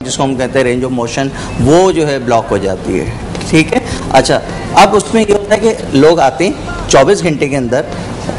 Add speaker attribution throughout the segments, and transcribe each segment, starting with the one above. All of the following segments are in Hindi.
Speaker 1: जिसको हम कहते हैं रेंज ऑफ मोशन, वो जो है ब्लॉक हो जाती है। ठीक है, अच्छा, अब उसमें ये होता है कि लोग आते हैं 24 घंटे के अंदर,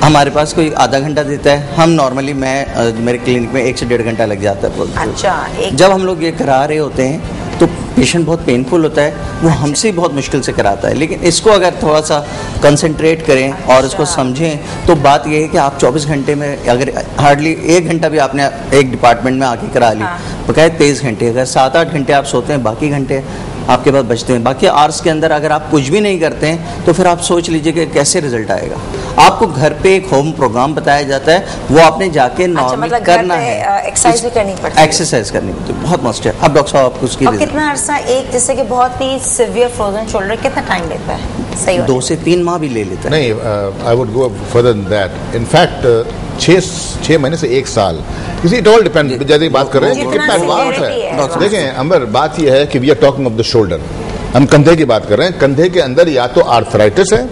Speaker 1: हमारे पास कोई आधा घंटा देता है, हम नॉर्मली मेरे क्लिनिक में 1 से 1.5 घंटा लग जाता है।
Speaker 2: अच्छा,
Speaker 1: जब हम लोग ये करा रहे होते हैं तो पेशेंट बहुत पेनफुल होता है, वो हमसे बहुत मुश्किल से कराता है, लेकिन इसको अगर थोड़ा सा कंसंट्रेट करें और इसको समझें तो बात ये है कि आप 24 घंटे में अगर हार्डली 1 घंटा भी आपने एक डिपार्टमेंट में आके करा ली, बकायदा 23 घंटे, अगर 7-8 घंटे आप सोते हैं, बाकी घंटे आपके पास बचते हैं। बाकी आवर्स के अंदर अगर आप कुछ भी नहीं करते हैं तो फिर आप सोच लीजिए कि कैसे रिजल्ट आएगा। आपको घर पे एक होम प्रोग्राम बताया जाता है, वो आपने जाके नॉर्मल
Speaker 2: मतलब
Speaker 1: करना है,
Speaker 2: एक्सरसाइज भी करनी पड़ती है।
Speaker 1: एक्सरसाइज करनी पड़ती है, बहुत मस्ट है। अब डॉक्टर साहब आपको उसकी
Speaker 2: कितना अरसा, एक जैसे कि बहुत ही सिवियर फ्रोजन शोल्डर कितना टाइम लेता है? सही
Speaker 1: 2 से 3 माह भी ले लेता है।
Speaker 3: नहीं, I would go further than that. In fact 6 महीने से 1 साल, इट ऑल डिपेंड। जैसे बात कर रहे हैं कितना एडवांस है। देखें अंबर, बात यह है कि we are talking of the shoulder, हम कंधे की बात कर रहे हैं। कंधे के अंदर या तो आर्थराइटिस है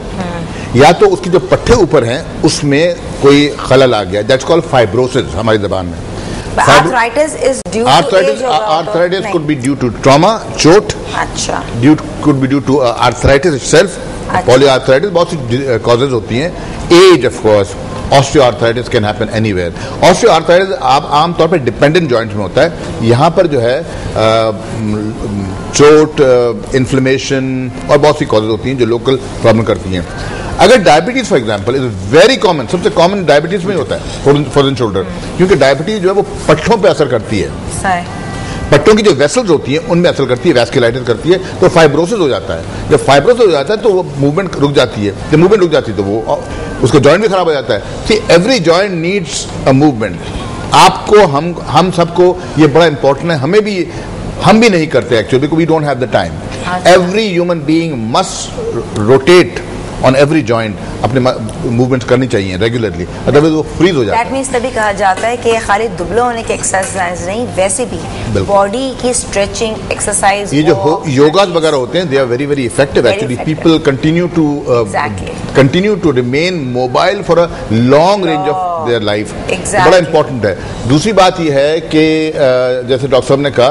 Speaker 3: या तो उसकी जो पट्टे ऊपर हैं उसमें कोई खलल आ गया, दैट्स कॉल्ड फाइब्रोसिस हमारी जबान में। Arthritis could be due to trauma, चोट,
Speaker 2: अच्छा,
Speaker 3: could be due to arthritis itself, polyarthritis, बहुत सी causes होती हैं। Age of course, osteoarthritis can happen anywhere. Osteoarthritis आप आमतौर पर डिपेंडेंट जॉइंट्स में होता है। यहाँ पर जो है चोट, इन्फ्लेमेशन और बहुत सी कॉजेज होती हैं जो लोकल प्रॉब्लम करती हैं। अगर diabetes for example is very common, सबसे कॉमन डायबिटीज में ही होता है फ्रोजन शोल्डर, क्योंकि डायबिटीज जो है वो पट्टों पे असर करती है, पट्टों की जो वेसल्स होती हैं उनमें असर करती है, वैस्कुलाइटिस करती है, तो फाइब्रोसिस हो जाता है। जब फाइब्रोसिस हो जाता है तो वो मूवमेंट रुक जाती है, जब मूवमेंट रुक जाती है तो वो उसका जॉइंट भी खराब हो जाता है। See every joint needs a movement. आपको, हम सबको ये बड़ा इंपॉर्टेंट है, हम भी नहीं करते actually, because we don't have the time. Every human being must rotate on every joint, अपने मूवमेंट्स करनी चाहिए रेगुलरली, अदरवाइज वो फ्रीज हो जाता है।
Speaker 2: दैट मींस तभी कहा जाता है कि खाली दुबले होने की एक्सरसाइज नहीं, वैसे भी बॉडी की स्ट्रेचिंग एक्सरसाइज,
Speaker 3: ये जो योगास वगैरह होते हैं, they are very very effective actually. People continue to remain mobile for a long range of their life, बड़ा इंपॉर्टेंट है। दूसरी बात ये है कि जैसे डॉक्टर साहब ने कहा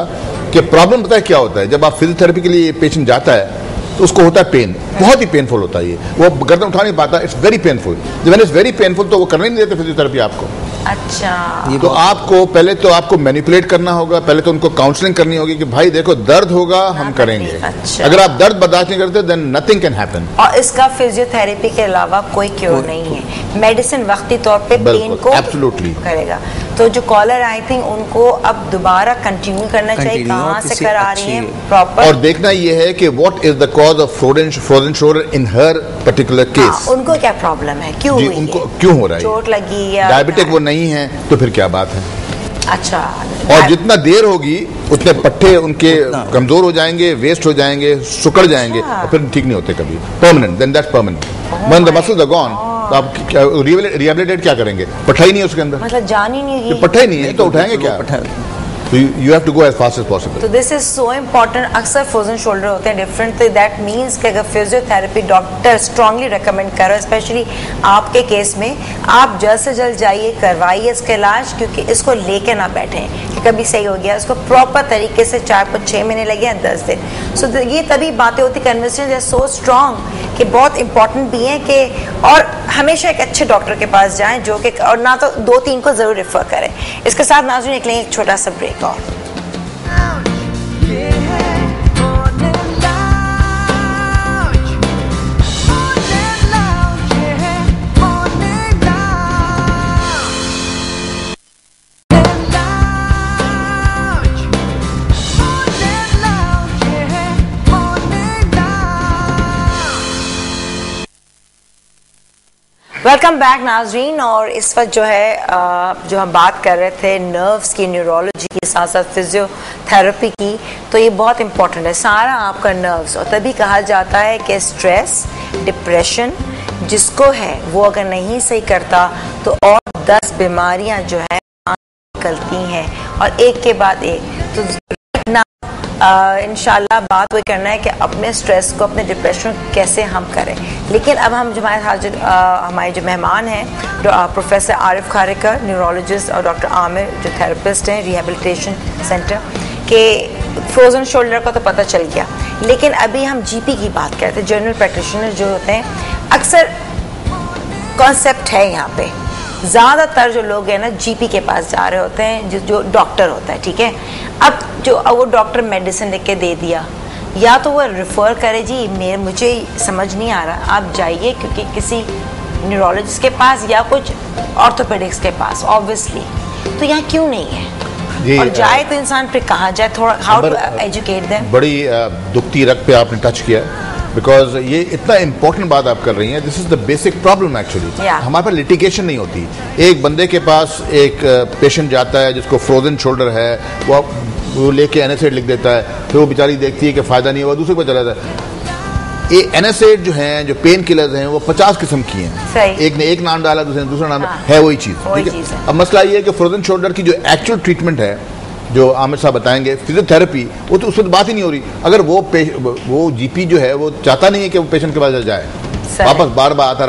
Speaker 3: कि प्रॉब्लम पता है क्या होता है, जब आप फिजियोथेरेपी के लिए पेशेंट जाता है तो उसको होता है पेन, बहुत ही पेनफुल होता है, ये वो गर्दन उठा नहीं पाता, इट्स वेरी पेनफुल। जब इट्स वेरी पेनफुल तो वो करने नहीं देते फिजियोथेरेपी आपको।
Speaker 2: अच्छा,
Speaker 3: तो आपको पहले तो आपको मैनिपुलेट करना होगा, पहले तो उनको काउंसलिंग करनी होगी कि भाई देखो दर्द होगा, हम करेंगे।
Speaker 2: अच्छा।
Speaker 3: अगर आप दर्द बर्दाश्त नहीं करते देन नथिंग कैन हैपन।
Speaker 2: और इसका फिजियोथेरेपी के अलावा कोई क्योर नहीं है, मेडिसिन वक्ती तौर पे पेन को
Speaker 3: एब्सोल्युटली
Speaker 2: करेगा। तो जो कॉलर आई थिंक उनको अब दोबारा कंटिन्यू करना चाहिए, कहाँ से करा रही है प्रॉपर,
Speaker 3: और देखना ये है कि what is the cause of frozen shoulder in her particular case.
Speaker 2: उनको क्या प्रॉब्लम है, क्यों हुई,
Speaker 3: उनको क्यों हो रहा है,
Speaker 2: चोट लगी या
Speaker 3: डायबिटिक वो नहीं है तो फिर क्या बात है।
Speaker 2: अच्छा,
Speaker 3: और जितना देर होगी उतने पट्टे उनके कमजोर हो जाएंगे, वेस्ट हो जाएंगे, सुकड़ जाएंगे, और फिर ठीक नहीं होते कभी। Permanent, then that's permanent. When the muscles are gone, तो आप रिहेबिलिटेट क्या करेंगे, पट्टा ही नहीं है उसके अंदर,
Speaker 2: मतलब जान ही नहीं है,
Speaker 3: पट्टा ही नहीं है तो उठाएंगे क्या। So you have to go as fast as possible.
Speaker 2: So this is so important. अक्सर फ्रोजन शोल्डर होते हैं डिफरेंट, तो दैट मीन्स कि अगर फिजियोथेरेपी डॉक्टर स्ट्रांगली रिकमेंड कर रहे हो, स्पेशली आपके केस में, आप जल्द से जल्द जाइए, करवाइए इसका इलाज, क्योंकि इसको लेके ना बैठें कि कभी सही हो गया, उसको प्रॉपर तरीके से, चाहे कुछ 6 महीने लगे या 10 दिन। सो ये तभी बातें होती, कन्वर्सेशन इज सो स्ट्रांग कि बहुत इंपॉर्टेंट भी है कि, और हमेशा एक अच्छे डॉक्टर के पास जाएं जो कि, और ना तो 2-3 को जरूर रेफर करें। इसके साथ नाज़रीन निकलेंगे एक छोटा सा ब्रेक और वेलकम बैक नाजरीन। और इस वक्त जो है जो हम बात कर रहे थे नर्व्स की, न्यूरोलॉजी की, साथ साथ फिजियोथेरेपी की, तो ये बहुत इंपॉर्टेंट है सारा आपका नर्व्स। और तभी कहा जाता है कि स्ट्रेस, डिप्रेशन जिसको है वो अगर नहीं सही करता तो और 10 बीमारियां जो है निकलती हैं, और एक के बाद एक। तो इंशाल्लाह बात वही करना है कि अपने स्ट्रेस को, अपने डिप्रेशन को कैसे हम करें। लेकिन अब हम हमारे जो मेहमान हैं, प्रोफेसर आरिफ खारेकर न्यूरोलॉजिस्ट, और डॉक्टर आमिर जो थेरेपिस्ट हैं रिहेबिलिटेशन सेंटर, कि फ्रोजन शोल्डर का तो पता चल गया, लेकिन अभी हम जीपी की बात करते हैं। जनरल प्रैक्टिशनर जो होते हैं, अक्सर कॉन्सेप्ट है यहाँ पे, ज़्यादातर जो लोग हैं ना जीपी के पास जा रहे होते हैं, जो डॉक्टर होता है, ठीक है। अब जो वो डॉक्टर मेडिसिन लिख के दे दिया, या तो वो रेफर करे जी मुझे समझ नहीं आ रहा, आप जाइए क्योंकि किसी न्यूरोलॉजिस्ट के पास या कुछ ऑर्थोपेडिक्स के पास, ऑब्वियसली। तो यहाँ क्यों नहीं है? और जाए तो इंसान फिर कहाँ जाए? थोड़ा हाउ टू एजुकेट देम।
Speaker 3: बड़ी दुखती रग पे आपने टच किया, बिकॉज ये इतना इंपॉर्टेंट बात आप कर रही हैं। This is the basic problem actually. हमारे पास लिटिगेशन नहीं होती। एक बंदे के पास एक पेशेंट जाता है जिसको फ्रोजन शोल्डर है, वो लेके एनएसएड लिख देता है, फिर वो बेचारी देखती है कि फायदा नहीं हुआ, दूसरे को चला जाता है। एनएसएड जो हैं, जो पेन किलर्स हैं, वो 50 किस्म की हैं। एक ने एक नाम डाला, दूसरे ने दूसरा नाम, है वही चीज, ठीक है। अब मसला ये है कि फ्रोजन शोल्डर की जो एक्चुअल ट्रीटमेंट है, जो आमिर साहब बताएंगे, फिजियोथेरेपी, वो तो उस पर बात ही नहीं हो रही। अगर वो जीपी जो है वो चाहता नहीं है कि वो पेशेंट के पास जाए, वापस बार बार आता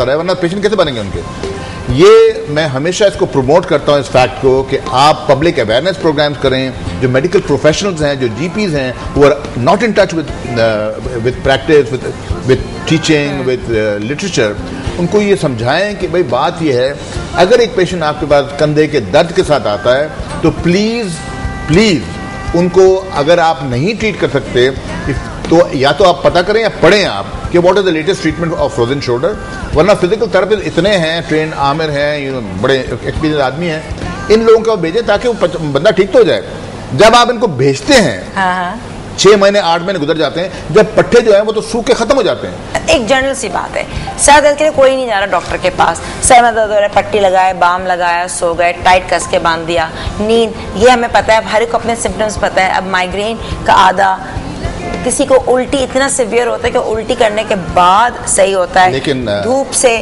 Speaker 3: रहा, वरना पेशेंट कैसे बनेंगे उनके। ये मैं हमेशा इसको प्रमोट करता हूँ, इस फैक्ट को, कि आप पब्लिक अवेयरनेस प्रोग्राम्स करें। जो मेडिकल प्रोफेशनल्स हैं, जो जीपीज हैं, वो are not in touch with practice, with teaching, with literature, उनको ये समझाएं कि भाई बात ये है, अगर एक पेशेंट आपके पास कंधे के दर्द के साथ आता है तो प्लीज उनको, अगर आप नहीं ट्रीट कर सकते तो या तो आप पता करें या पढ़ें आप कि what is the latest treatment of frozen shoulder. वरना फिजिकल थेरेपिस्ट इतने हैं, ट्रेन आमिर हैं, बड़े एक्सपीरियंस आदमी हैं, इन लोगों को भेजें ताकि वो बंदा ठीक तो हो जाए। जब आप इनको भेजते हैं, 6 महीने 8 महीने गुजर जाते हैं, जब पट्टे जो हैं वो तो सूख के खत्म हो जाते हैं।
Speaker 2: एक जनरल सी बात है, सर दर्द के लिए कोई नहीं जा रहा डॉक्टर के पास, सर में दर्द हो रहा है, पट्टी लगाए, बाम लगाया, सो गए, टाइट कस के बांध दिया, नींद, ये हमें पता है, हर एक को अपने सिम्टम्स पता है। अब माइग्रेन का आधा, किसी को उल्टी इतना सिवियर होता है कि उल्टी करने के बाद सही होता है, लेकिन धूप से।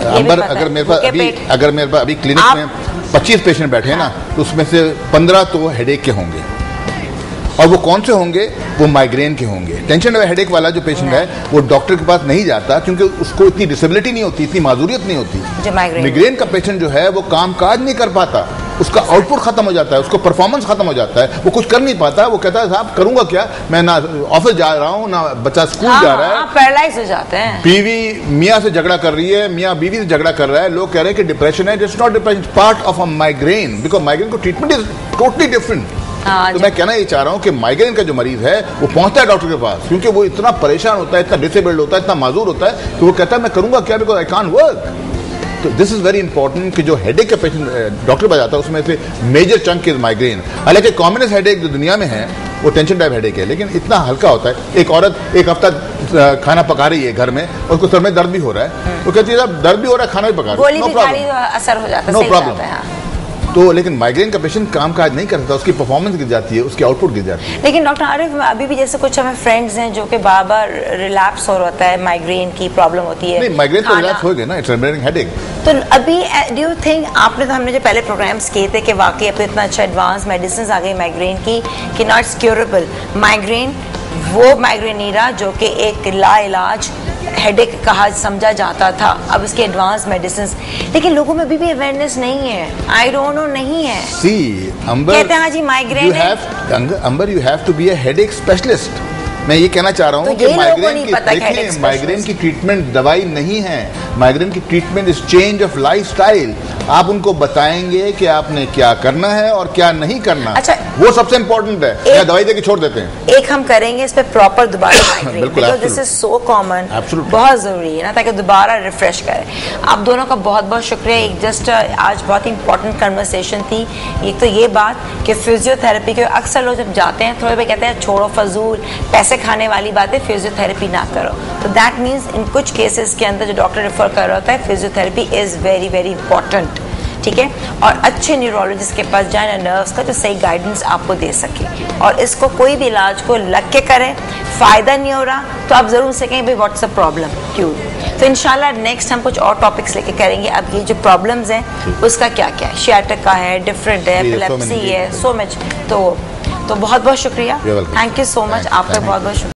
Speaker 3: अगर मेरे पास अभी क्लिनिक में 25 पेशेंट बैठे हैं ना, तो उसमें से 15 तो हेडेक के होंगे, और वो कौन से होंगे? वो माइग्रेन के होंगे। टेंशन हेडेक वाला जो पेशेंट है, वो डॉक्टर के पास नहीं जाता क्योंकि उसको इतनी डिसेबिलिटी नहीं होती, इतनी माजूरियत नहीं होती। माइग्रेन का पेशेंट जो है वो काम काज नहीं कर पाता, उसका आउटपुट खत्म हो जाता है, उसको परफॉर्मेंस खत्म हो जाता है, वो कुछ कर नहीं पाता। वो कहता है साहब करूंगा क्या, मैं ना ऑफिस जा रहा हूँ, ना बच्चा स्कूल जा रहा है,
Speaker 2: पैरालाइज हो जाते हैं।
Speaker 3: बीवी मियाँ से झगड़ा कर रही है, मियाँ बीवी से झगड़ा कर रहा है, लोग कह रहे हैं कि डिप्रेशन है। It's not depression, part of a migraine, because migraine को ट्रीटमेंट इज टोटली डिफरेंट। तो मैं कहना ये चाह रहा हूं कि माइग्रेन का जो मरीज है वो पहुंचता है डॉक्टर के पास क्योंकि वो इतना परेशान होता है, इतना डिसेबल्ड होता है, इतना माजूर होता है कि वो कहता है मैं करूंगा क्या, बिकॉज आई कांट वर्क। तो दिस इज वेरी इंपॉर्टेंट कि जो हेडेक का पेशेंट डॉक्टर पास जाता है उसमें से मेजर चंक इज माइग्रेन। हालांकि कॉमनेस्ट हेडेक जो दुनिया में है वो टेंशन टाइप हेडेक है, लेकिन इतना हल्का होता है। एक औरत एक हफ्ता खाना पका रही है घर में, उसको सर में दर्द भी हो रहा है, वो कहती है दर्द भी हो रहा है, खाना भी पका रही है, नो प्रॉब्लम,
Speaker 2: असर हो जाता है,
Speaker 3: नो प्रॉब्लम। तो लेकिन माइग्रेन का पेशेंट काम काज नहीं करता, उसकी परफॉर्मेंस गिर जाती है, उसकी आउटपुट गिर जाती है।
Speaker 2: लेकिन डॉक्टर आरिफ, अभी भी जैसे कुछ हमें फ्रेंड्स हैं जो कि बार बार रिलैप्स हो रहा है, माइग्रेन की प्रॉब्लम होती है।
Speaker 3: नहीं, माइग्रेन तो रिलैप्स हो गया ना, इट्स रिमेनिंग हेडेक।
Speaker 2: तो अभी डू यू थिंक, हमने जो पहले प्रोग्राम्स किए थे कि वाकई अब इतना अच्छा एडवांस मेडिसिन आ गई माइग्रेन की कि नॉट क्यूरेबल माइग्रेन, वो माइग्रेन नहीं रहा जो कि एक लाइलाज हेडेक कहा समझा जाता था, अब इसके एडवांस मेडिसिन। लेकिन लोगों में अभी भी अवेयरनेस नहीं है, आई डोंट नो, नहीं है।
Speaker 3: सी अंबर,
Speaker 2: कहते हैं हाँ जी माइग्रेन है।
Speaker 3: अंबर you have to be a headache specialist. मैं ये कहना चाह रहा हूँ कि माइग्रेन की ट्रीटमेंट दवाई नहीं है, माइग्रेन की treatment is change of lifestyle. आप उनको बताएंगे कि आपने क्या करना है और क्या नहीं करना।
Speaker 2: अच्छा,
Speaker 3: वो सबसे इंपॉर्टेंट है, या दवाई देके छोड़ देते हैं।
Speaker 2: एक हम करेंगे इस पे प्रॉपर दोबारा migraine, this is so common, बहुत जरूरी है ना, ताकि दोबारा रिफ्रेश करें। आप दोनों का बहुत बहुत शुक्रिया। एक जस्ट आज बहुत इंपॉर्टेंट कन्वर्सेशन थी। एक तो ये बात कि फिजियोथेरेपी के अक्सर लोग जब जाते हैं थोड़े कहते हैं छोड़ो फजूल पैसे खाने वाली बातें, फिजियोथेरेपी ना करो। तो दैट मीन्स इन कुछ केसेस के अंदर जो डॉक्टर रेफर कर रहा होता है, physiotherapy is very very important, ठीक है। और अच्छे न्यूरोलॉजिस्ट के पास जाए, नर्व्स का जो सही गाइडेंस आपको दे सके, और इसको कोई भी इलाज को लग के करें, फायदा नहीं हो रहा तो आप जरूर से कहें भाई व्हाट्स अ प्रॉब्लम, क्यों। तो इंशाल्लाह नेक्स्ट हम कुछ और टॉपिक्स लेके करेंगे। अब ये जो प्रॉब्लम्स हैं उसका क्या क्या है, शियाटिका है, डिफरेंट है, एपिलेप्सी है, सो मच। तो बहुत बहुत शुक्रिया, थैंक यू सो मच, आपका बहुत बहुत शुक्रिया।